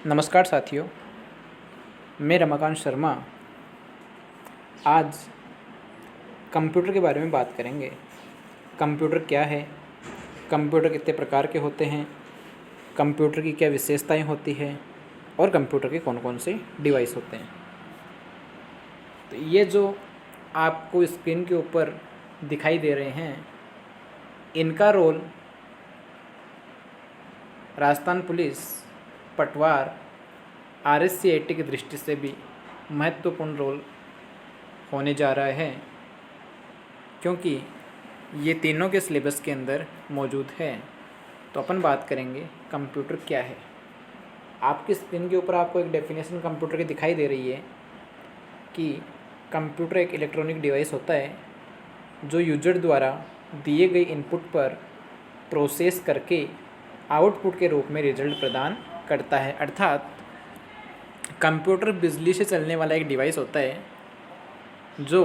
नमस्कार साथियों, मैं रमाकांत शर्मा आज कंप्यूटर के बारे में बात करेंगे। कंप्यूटर क्या है, कंप्यूटर कितने प्रकार के होते हैं, कंप्यूटर की क्या विशेषताएं होती हैं और कंप्यूटर के कौन कौन से डिवाइस होते हैं। तो ये जो आपको स्क्रीन के ऊपर दिखाई दे रहे हैं, इनका रोल राजस्थान पुलिस, पटवार, RSCIT की दृष्टि से भी महत्वपूर्ण रोल होने जा रहा है, क्योंकि ये तीनों के सिलेबस के अंदर मौजूद है। तो अपन बात करेंगे कंप्यूटर क्या है। आपकी स्क्रीन के ऊपर आपको एक डेफिनेशन कंप्यूटर की दिखाई दे रही है कि कंप्यूटर एक इलेक्ट्रॉनिक डिवाइस होता है जो यूजर द्वारा दिए गए इनपुट पर प्रोसेस करके आउटपुट के रूप में रिजल्ट प्रदान करता है। अर्थात कंप्यूटर बिजली से चलने वाला एक डिवाइस होता है जो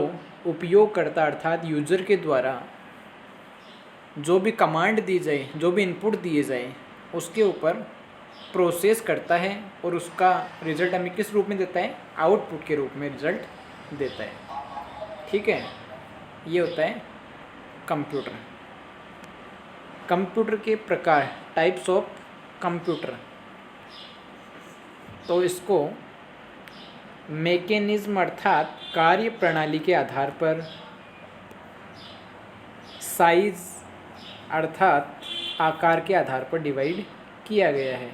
उपयोगकर्ता अर्थात यूजर के द्वारा जो भी कमांड दी जाए, जो भी इनपुट दिए जाए, उसके ऊपर प्रोसेस करता है और उसका रिजल्ट हमें किस रूप में देता है? आउटपुट के रूप में रिजल्ट देता है। ठीक है, ये होता है कंप्यूटर। कंप्यूटर के प्रकार, टाइप्स ऑफ कंप्यूटर, तो इसको मैकेनिज्म अर्थात कार्य प्रणाली के आधार पर, साइज अर्थात आकार के आधार पर डिवाइड किया गया है।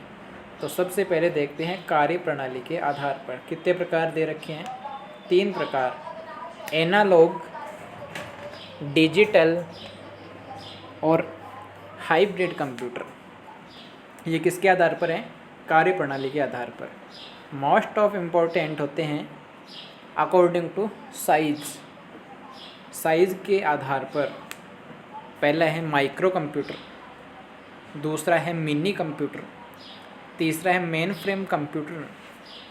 तो सबसे पहले देखते हैं कार्य प्रणाली के आधार पर कितने प्रकार दे रखे हैं। 3 प्रकार, एनालॉग, डिजिटल और हाइब्रिड कंप्यूटर। ये किसके आधार पर है? कार्य प्रणाली के आधार पर। मोस्ट ऑफ इम्पोर्टेंट होते हैं अकॉर्डिंग टू साइज, साइज के आधार पर। पहला है माइक्रो कंप्यूटर, दूसरा है मिनी कंप्यूटर, तीसरा है मेन फ्रेम कंप्यूटर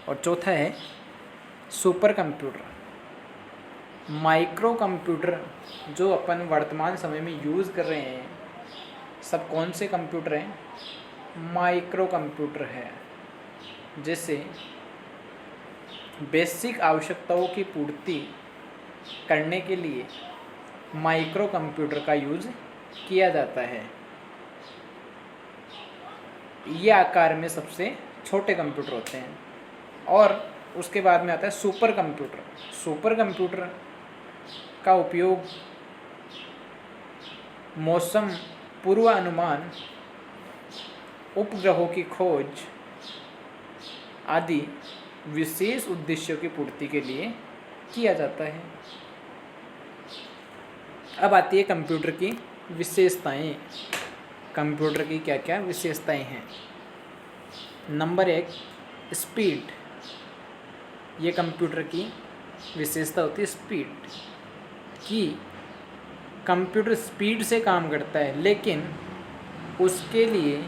और चौथा है सुपर कंप्यूटर। माइक्रो कंप्यूटर जो अपन वर्तमान समय में यूज़ कर रहे हैं, सब कौन से कंप्यूटर हैं? माइक्रो कंप्यूटर है, जिससे बेसिक आवश्यकताओं की पूर्ति करने के लिए माइक्रो कंप्यूटर का यूज़ किया जाता है। ये आकार में सबसे छोटे कंप्यूटर होते हैं। और उसके बाद में आता है सुपर कंप्यूटर। सुपर कंप्यूटर का उपयोग मौसम पूर्वानुमान, उपग्रहों की खोज आदि विशेष उद्देश्यों की पूर्ति के लिए किया जाता है। अब आती है कंप्यूटर की विशेषताएं। कंप्यूटर की क्या क्या विशेषताएं हैं? Number 1, speed. ये कंप्यूटर की विशेषता होती है स्पीड की। कंप्यूटर स्पीड से काम करता है, लेकिन उसके लिए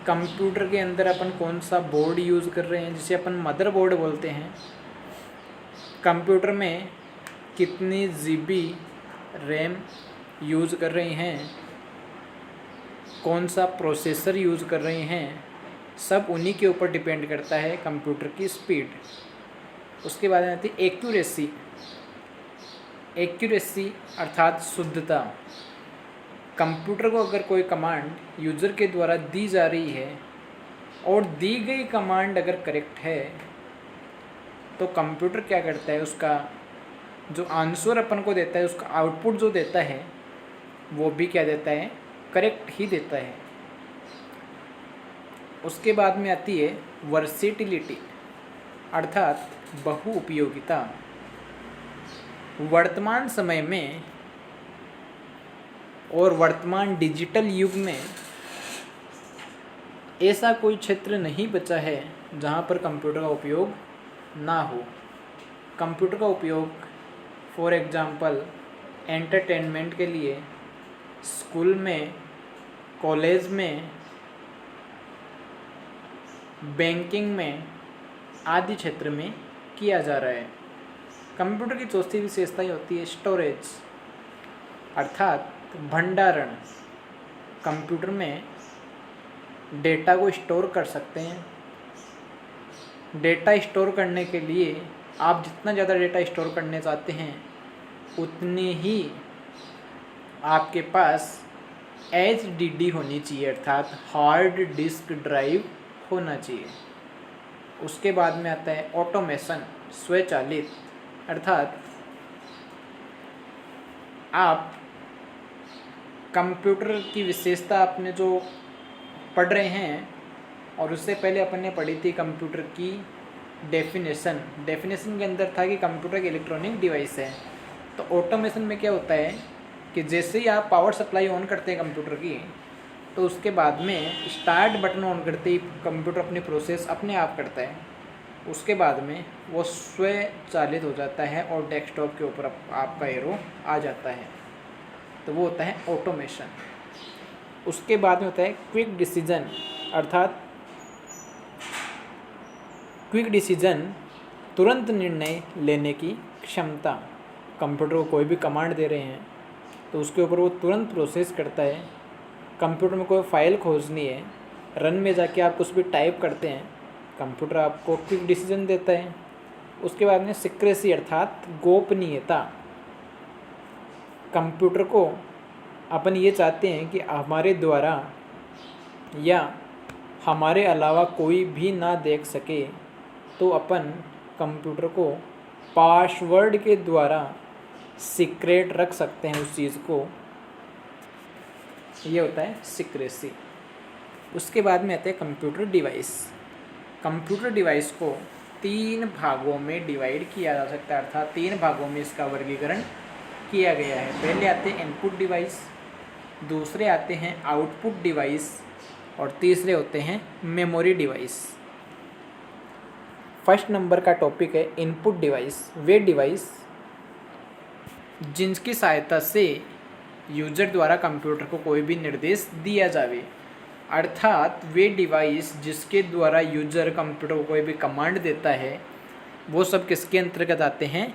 कंप्यूटर के अंदर अपन कौन सा बोर्ड यूज़ कर रहे हैं, जिसे अपन मदरबोर्ड बोलते हैं। कंप्यूटर में कितनी GB रैम यूज़ कर रहे हैं, कौन सा प्रोसेसर यूज़ कर रहे हैं, सब उन्हीं के ऊपर डिपेंड करता है कंप्यूटर की स्पीड। उसके बाद आती है एक्यूरेसी। एक्यूरेसी अर्थात शुद्धता। कंप्यूटर को अगर कोई कमांड यूज़र के द्वारा दी जा रही है और दी गई कमांड अगर करेक्ट है, तो कंप्यूटर क्या करता है, उसका जो आंसर अपन को देता है, उसका आउटपुट जो देता है, वो भी क्या देता है? करेक्ट ही देता है। उसके बाद में आती है वर्सेटिलिटी अर्थात बहुउपयोगिता। वर्तमान समय में और वर्तमान डिजिटल युग में ऐसा कोई क्षेत्र नहीं बचा है जहाँ पर कंप्यूटर का उपयोग ना हो। कंप्यूटर का उपयोग फॉर एग्जांपल एंटरटेनमेंट के लिए स्कूल में, कॉलेज में, बैंकिंग में आदि क्षेत्र में किया जा रहा है। कंप्यूटर की चौथी विशेषता होती है स्टोरेज अर्थात भंडारण। कंप्यूटर में डेटा को स्टोर कर सकते हैं डेटा स्टोर करने के लिए आप जितना ज़्यादा डेटा स्टोर करने चाहते हैं उतनी ही आपके पास HDD होनी चाहिए, अर्थात हार्ड डिस्क ड्राइव होना चाहिए। उसके बाद में आता है ऑटोमेशन, स्वचालित, अर्थात आप कंप्यूटर की विशेषता आपने जो पढ़ रहे हैं और उससे पहले अपन ने पढ़ी थी कंप्यूटर की डेफिनेशन के अंदर था कि कंप्यूटर एक इलेक्ट्रॉनिक डिवाइस है। तो ऑटोमेशन में क्या होता है कि जैसे ही आप पावर सप्लाई ऑन करते हैं कंप्यूटर की, तो उसके बाद में स्टार्ट बटन ऑन करते ही कंप्यूटर अपनी प्रोसेस अपने आप करता है। उसके बाद में वो स्वचालित हो जाता है और डेस्कटॉप के ऊपर आपका एरो आ जाता है, तो वो होता है ऑटोमेशन। उसके बाद में होता है क्विक डिसीजन, अर्थात क्विक डिसीजन तुरंत निर्णय लेने की क्षमता। कंप्यूटर को कोई भी कमांड दे रहे हैं तो उसके ऊपर वो तुरंत प्रोसेस करता है। कंप्यूटर में कोई फाइल खोजनी है, रन में जाके आप कुछ भी टाइप करते हैं, कंप्यूटर आपको क्विक डिसीजन देता है। उसके बाद में सीक्रेसी, अर्थात गोपनीयता। कंप्यूटर को अपन ये चाहते हैं कि हमारे द्वारा या हमारे अलावा कोई भी ना देख सके, तो अपन कंप्यूटर को पासवर्ड के द्वारा सीक्रेट रख सकते हैं उस चीज़ को, ये होता है सीक्रेसी। उसके बाद में आते हैं कंप्यूटर डिवाइस। कंप्यूटर डिवाइस को 3 भागों में डिवाइड किया जा सकता है, अर्थात 3 भागों में इसका वर्गीकरण किया गया है। पहले आते हैं इनपुट डिवाइस, दूसरे आते हैं आउटपुट डिवाइस और तीसरे होते हैं मेमोरी डिवाइस। फर्स्ट नंबर का टॉपिक है इनपुट डिवाइस। वे डिवाइस जिनकी सहायता से यूजर द्वारा कंप्यूटर को कोई भी निर्देश दिया जावे, अर्थात वे डिवाइस जिसके द्वारा यूजर कंप्यूटर को कोई भी कमांड देता है, वो सब किसके अंतर्गत आते हैं?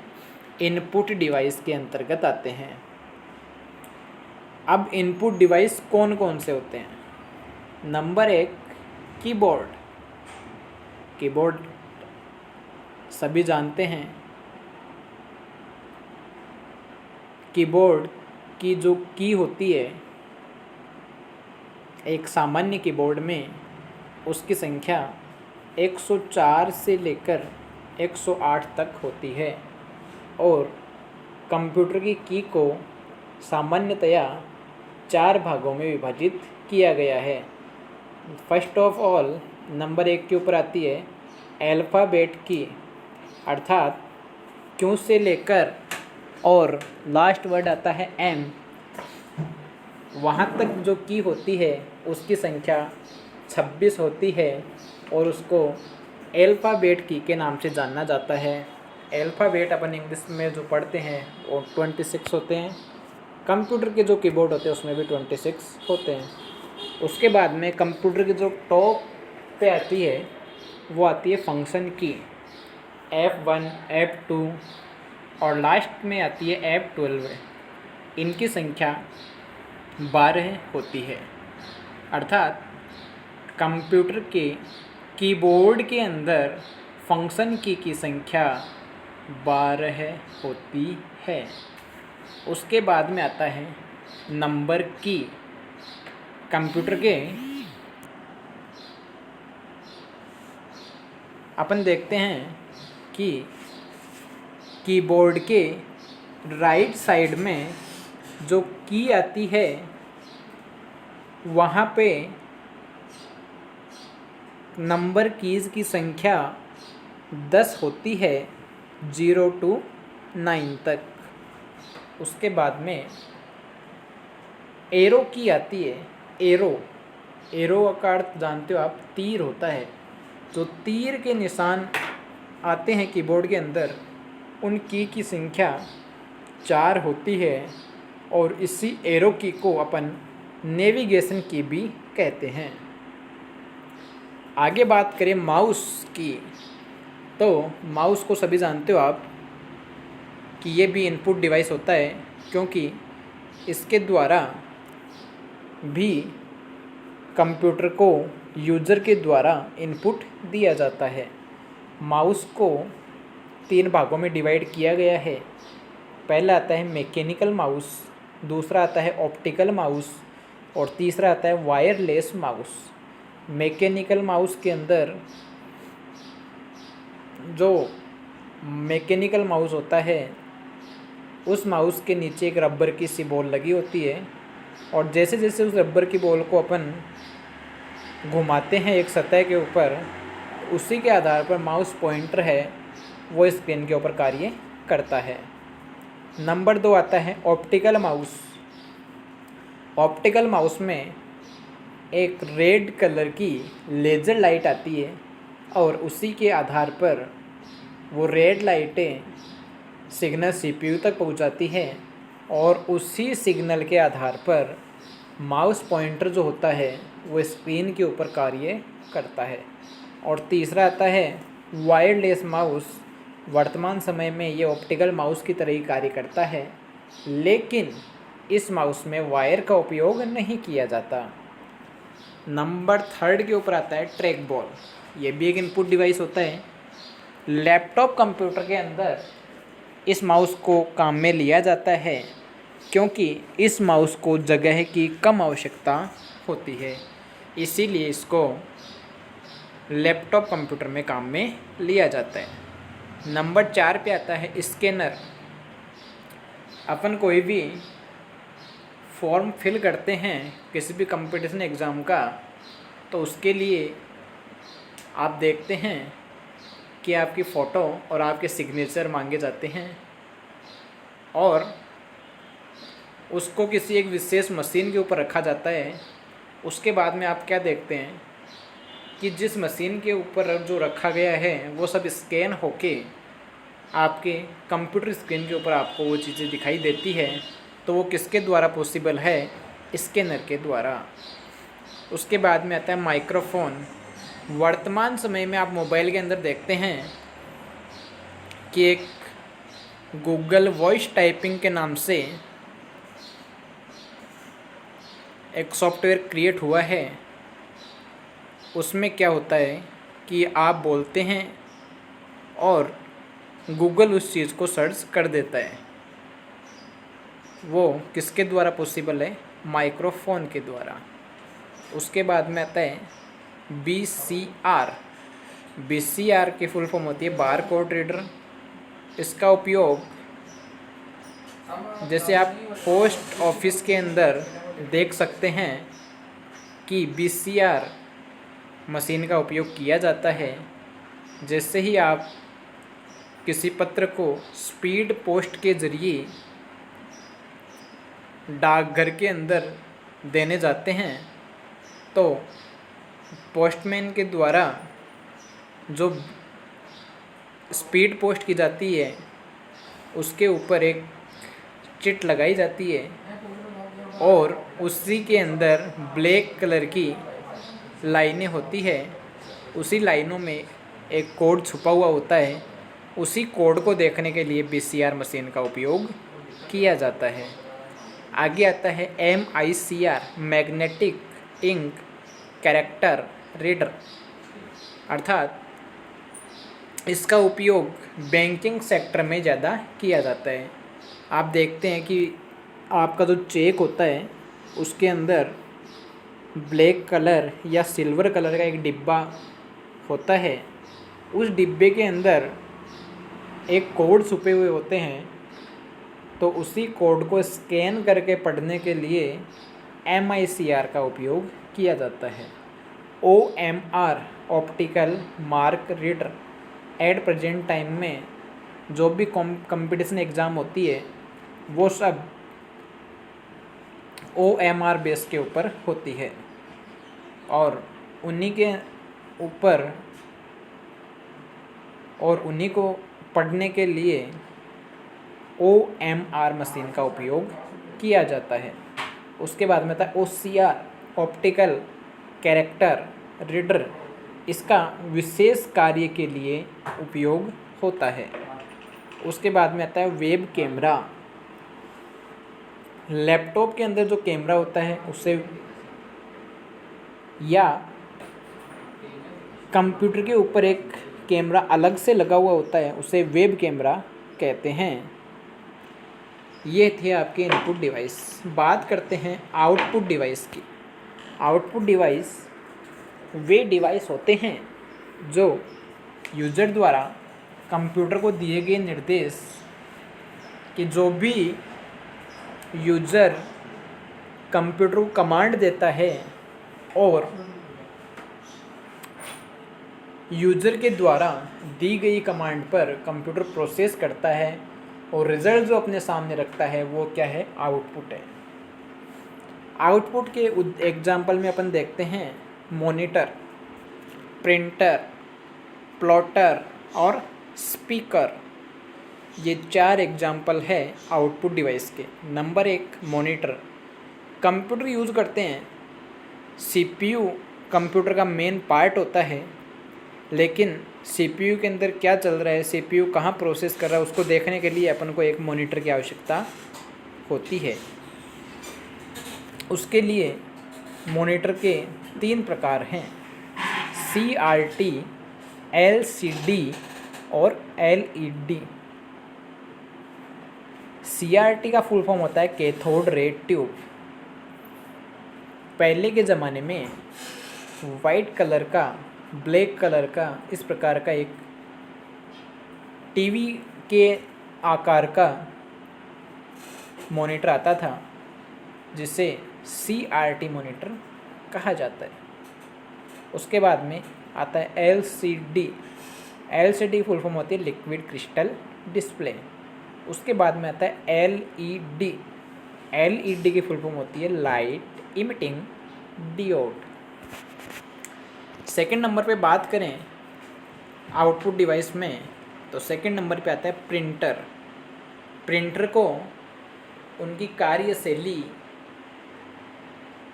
इनपुट डिवाइस के अंतर्गत आते हैं। अब इनपुट डिवाइस कौन कौन से होते हैं? Number 1 keyboard. कीबोर्ड सभी जानते हैं। कीबोर्ड की जो की होती है, एक सामान्य कीबोर्ड में उसकी संख्या 104 से लेकर 108 तक होती है और कंप्यूटर की को सामान्यतया 4 भागों में विभाजित किया गया है। फर्स्ट ऑफ ऑल नंबर 1 के ऊपर आती है अल्फ़ाबेट की, अर्थात क्यों से लेकर और लास्ट वर्ड आता है एम, वहाँ तक जो की होती है उसकी संख्या 26 होती है और उसको अल्फ़ाबेट की के नाम से जाना जाता है। अल्फ़ाबेट अपन इंग्लिश में जो पढ़ते हैं वो 26 होते हैं। कंप्यूटर के जो कीबोर्ड होते हैं उसमें भी 26 होते हैं। उसके बाद में कंप्यूटर की जो टॉप पे आती है वो आती है फंक्शन की, F1, F2 और लास्ट में आती है F12। इनकी संख्या 12 होती है, अर्थात कंप्यूटर के कीबोर्ड के अंदर फंक्शन की संख्या 12 होती है। उसके बाद में आता है नंबर की। कंप्यूटर के अपन देखते हैं कि कीबोर्ड के राइट साइड में जो की आती है वहाँ पे नंबर कीज़ की संख्या 10 होती है, 0 to 9 तक। उसके बाद में एरो की आती है। एरो का अर्थ जानते हो आप, तीर होता है। जो तीर के निशान आते हैं कीबोर्ड के अंदर, उन की संख्या 4 होती है और इसी एरो की को अपन नेविगेशन की भी कहते हैं। आगे बात करें माउस की, तो माउस को सभी जानते हो आप कि ये भी इनपुट डिवाइस होता है, क्योंकि इसके द्वारा भी कंप्यूटर को यूज़र के द्वारा इनपुट दिया जाता है। माउस को 3 भागों में डिवाइड किया गया है। पहला आता है मैकेनिकल माउस, दूसरा आता है ऑप्टिकल माउस और तीसरा आता है वायरलेस माउस। मैकेनिकल माउस के अंदर जो मैकेनिकल माउस होता है उस माउस के नीचे एक रबर की सी बॉल लगी होती है और जैसे जैसे उस रबर की बॉल को अपन घुमाते हैं एक सतह के ऊपर, उसी के आधार पर माउस पॉइंटर है वो स्क्रीन के ऊपर कार्य करता है। नंबर 2 आता है ऑप्टिकल माउस। ऑप्टिकल माउस में एक रेड कलर की लेज़र लाइट आती है और उसी के आधार पर वो रेड लाइटें सिग्नल सीपीयू तक पहुंचाती है और उसी सिग्नल के आधार पर माउस पॉइंटर जो होता है वो स्क्रीन के ऊपर कार्य करता है। और तीसरा आता है वायरलेस माउस। वर्तमान समय में ये ऑप्टिकल माउस की तरह ही कार्य करता है, लेकिन इस माउस में वायर का उपयोग नहीं किया जाता। नंबर 3 के ऊपर आता है ट्रैक बॉल। ये भी एक इनपुट डिवाइस होता है। लैपटॉप कंप्यूटर के अंदर इस माउस को काम में लिया जाता है क्योंकि इस माउस को जगह की कम आवश्यकता होती है, इसीलिए इसको लैपटॉप कंप्यूटर में काम में लिया जाता है। नंबर 4 पे आता है स्कैनर। अपन कोई भी फॉर्म फिल करते हैं किसी भी कंपटीशन एग्ज़ाम का, तो उसके लिए आप देखते हैं कि आपकी फ़ोटो और आपके सिग्नेचर मांगे जाते हैं और उसको किसी एक विशेष मशीन के ऊपर रखा जाता है। उसके बाद में आप क्या देखते हैं कि जिस मशीन के ऊपर जो रखा गया है वो सब स्कैन होके आपके कंप्यूटर स्क्रीन के ऊपर आपको वो चीज़ें दिखाई देती है। तो वो किसके द्वारा पॉसिबल है? स्कैनर के द्वारा। उसके बाद में आता है माइक्रोफोन। वर्तमान समय में आप मोबाइल के अंदर देखते हैं कि एक गूगल वॉइस टाइपिंग के नाम से एक सॉफ्टवेयर क्रिएट हुआ है। उसमें क्या होता है कि आप बोलते हैं और गूगल उस चीज़ को सर्च कर देता है। वो किसके द्वारा पॉसिबल है? माइक्रोफोन के द्वारा। उसके बाद में आता है BCR। BCR की फुल फॉर्म होती है बार कोड रीडर। इसका उपयोग जैसे आप पोस्ट ऑफिस के अंदर देख सकते हैं कि BCR मशीन का उपयोग किया जाता है। जैसे ही आप किसी पत्र को स्पीड पोस्ट के ज़रिए डाकघर के अंदर देने जाते हैं, तो पोस्टमैन के द्वारा जो स्पीड पोस्ट की जाती है उसके ऊपर एक चिट लगाई जाती है और उसी के अंदर ब्लैक कलर की लाइनें होती है। उसी लाइनों में एक कोड छुपा हुआ होता है। उसी कोड को देखने के लिए BCR मशीन का उपयोग किया जाता है। आगे आता है MICR, magnetic ink character reader, अर्थात इसका उपयोग बैंकिंग सेक्टर में ज़्यादा किया जाता है। आप देखते हैं कि आपका जो चेक होता है उसके अंदर ब्लैक कलर या सिल्वर कलर का एक डिब्बा होता है। उस डिब्बे के अंदर एक कोड छुपे हुए होते हैं, तो उसी कोड को स्कैन करके पढ़ने के लिए MICR का उपयोग किया जाता है। OMR, optical mark reader. At present time में जो भी कंपटीशन एग्ज़ाम होती है वो सब OMR बेस के ऊपर होती है और उन्हीं के ऊपर और उन्हीं को पढ़ने के लिए OMR मशीन का उपयोग किया जाता है। उसके बाद में था OCR, ऑप्टिकल कैरेक्टर रीडर। इसका विशेष कार्य के लिए उपयोग होता है। उसके बाद में आता है वेब कैमरा। लैपटॉप के अंदर जो कैमरा होता है उसे या कंप्यूटर के ऊपर एक कैमरा अलग से लगा हुआ होता है उसे वेब कैमरा कहते हैं। ये थे आपके इनपुट डिवाइस। बात करते हैं आउटपुट डिवाइस की। आउटपुट डिवाइस वे डिवाइस होते हैं जो यूजर द्वारा कंप्यूटर को दिए गए निर्देश कि जो भी यूजर कंप्यूटर को कमांड देता है और यूजर के द्वारा दी गई कमांड पर कंप्यूटर प्रोसेस करता है और रिजल्ट जो अपने सामने रखता है वो क्या है, आउटपुट है। आउटपुट के एग्जाम्पल में अपन देखते हैं मॉनिटर, प्रिंटर, प्लॉटर और स्पीकर। ये 4 एग्जाम्पल है आउटपुट डिवाइस के। Number 1 monitor. कंप्यूटर यूज़ करते हैं, सीपीयू कंप्यूटर का मेन पार्ट होता है, लेकिन सीपीयू के अंदर क्या चल रहा है, सीपीयू कहाँ प्रोसेस कर रहा है, उसको देखने के लिए अपन को एक मॉनिटर की आवश्यकता होती है। उसके लिए मॉनिटर के 3 प्रकार हैं, CRT, LCD और LED। CRT का फुल फॉर्म होता है कैथोड रे ट्यूब। पहले के ज़माने में वाइट कलर का, ब्लैक कलर का इस प्रकार का एक टीवी के आकार का मॉनिटर आता था जिसे CRT मॉनिटर कहा जाता है। उसके बाद में आता है LCD। LCD फुल फॉर्म होती है लिक्विड क्रिस्टल डिस्प्ले। उसके बाद में आता है LED। LED की फुल फॉर्म होती है light emitting diode. Second number पे बात करें आउटपुट डिवाइस में तो सेकंड नंबर पे आता है प्रिंटर। प्रिंटर को उनकी कार्यशैली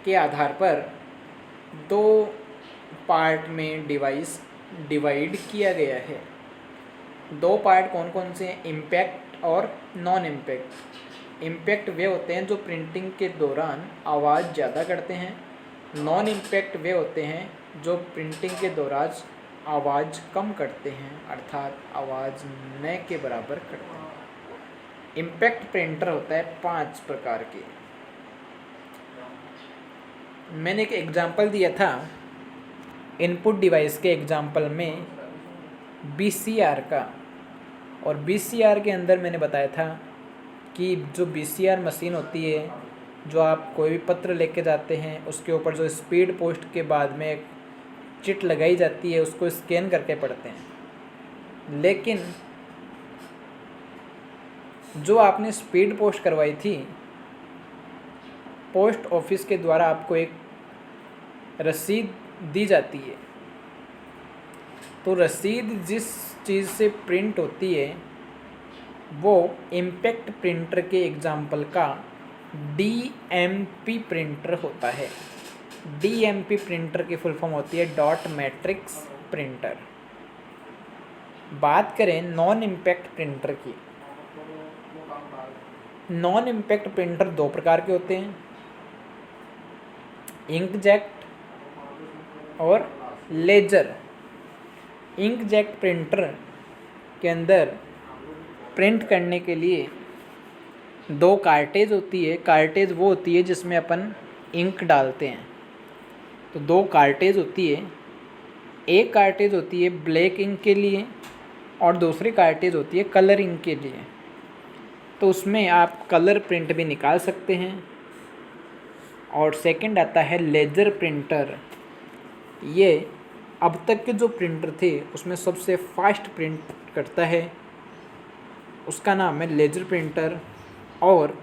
के आधार पर 2 पार्ट में डिवाइड किया गया है। 2 पार्ट कौन कौन से हैं, इम्पैक्ट और नॉन इम्पैक्ट। इम्पैक्ट वे होते हैं जो प्रिंटिंग के दौरान आवाज़ ज़्यादा करते हैं। नॉन इम्पैक्ट वे होते हैं जो प्रिंटिंग के दौरान आवाज़ कम करते हैं, अर्थात आवाज़ न के बराबर करते हैं। इम्पैक्ट प्रिंटर होता है 5 प्रकार के। मैंने एक एग्जांपल दिया था इनपुट डिवाइस के एग्जांपल में BCR का, और BCR के अंदर मैंने बताया था कि जो BCR मशीन होती है, जो आप कोई भी पत्र लेके जाते हैं उसके ऊपर जो स्पीड पोस्ट के बाद में एक चिट लगाई जाती है उसको स्कैन करके पढ़ते हैं। लेकिन जो आपने स्पीड पोस्ट करवाई थी, पोस्ट ऑफिस के द्वारा आपको एक रसीद दी जाती है, तो रसीद जिस चीज़ से प्रिंट होती है वो इम्पैक्ट प्रिंटर के एग्जाम्पल का DMP प्रिंटर होता है। DMP प्रिंटर की फुल फॉर्म होती है डॉट मैट्रिक्स प्रिंटर। बात करें नॉन इम्पैक्ट प्रिंटर की। नॉन इम्पैक्ट प्रिंटर 2 प्रकार के होते हैं, इंकजेट और लेजर। इंकजेट प्रिंटर के अंदर प्रिंट करने के लिए 2 कार्टेज होती है। कार्टेज वो होती है जिसमें अपन इंक डालते हैं, तो 2 कार्टेज होती है। एक कार्टेज होती है ब्लैक इंक के लिए और दूसरी कार्टेज होती है कलर इंक के लिए। तो उसमें आप कलर प्रिंट भी निकाल सकते हैं। और सेकंड आता है लेजर प्रिंटर। ये अब तक के जो प्रिंटर थे उसमें सबसे फास्ट प्रिंट करता है, उसका नाम है लेजर प्रिंटर। और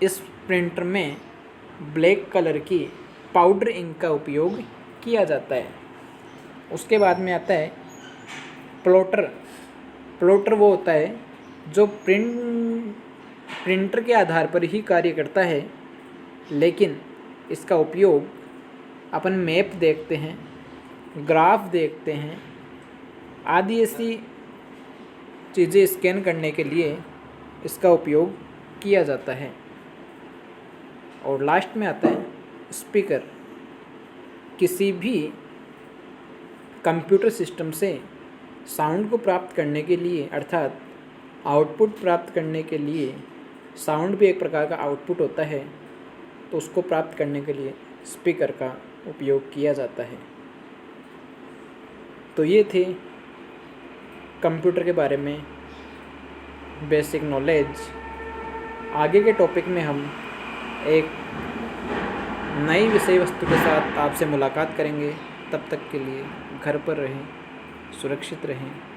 इस प्रिंटर में ब्लैक कलर की पाउडर इंक का उपयोग किया जाता है। उसके बाद में आता है प्लॉटर। प्लॉटर वो होता है जो प्रिंटर के आधार पर ही कार्य करता है, लेकिन इसका उपयोग अपन मैप देखते हैं, ग्राफ देखते हैं आदि ऐसी चीज़ें स्कैन करने के लिए इसका उपयोग किया जाता है। और लास्ट में आता है स्पीकर। किसी भी कंप्यूटर सिस्टम से साउंड को प्राप्त करने के लिए अर्थात आउटपुट प्राप्त करने के लिए, साउंड भी एक प्रकार का आउटपुट होता है, तो उसको प्राप्त करने के लिए स्पीकर का उपयोग किया जाता है। तो ये थे कंप्यूटर के बारे में बेसिक नॉलेज। आगे के टॉपिक में हम एक नई विषय वस्तु के साथ आपसे मुलाकात करेंगे। तब तक के लिए घर पर रहें, सुरक्षित रहें।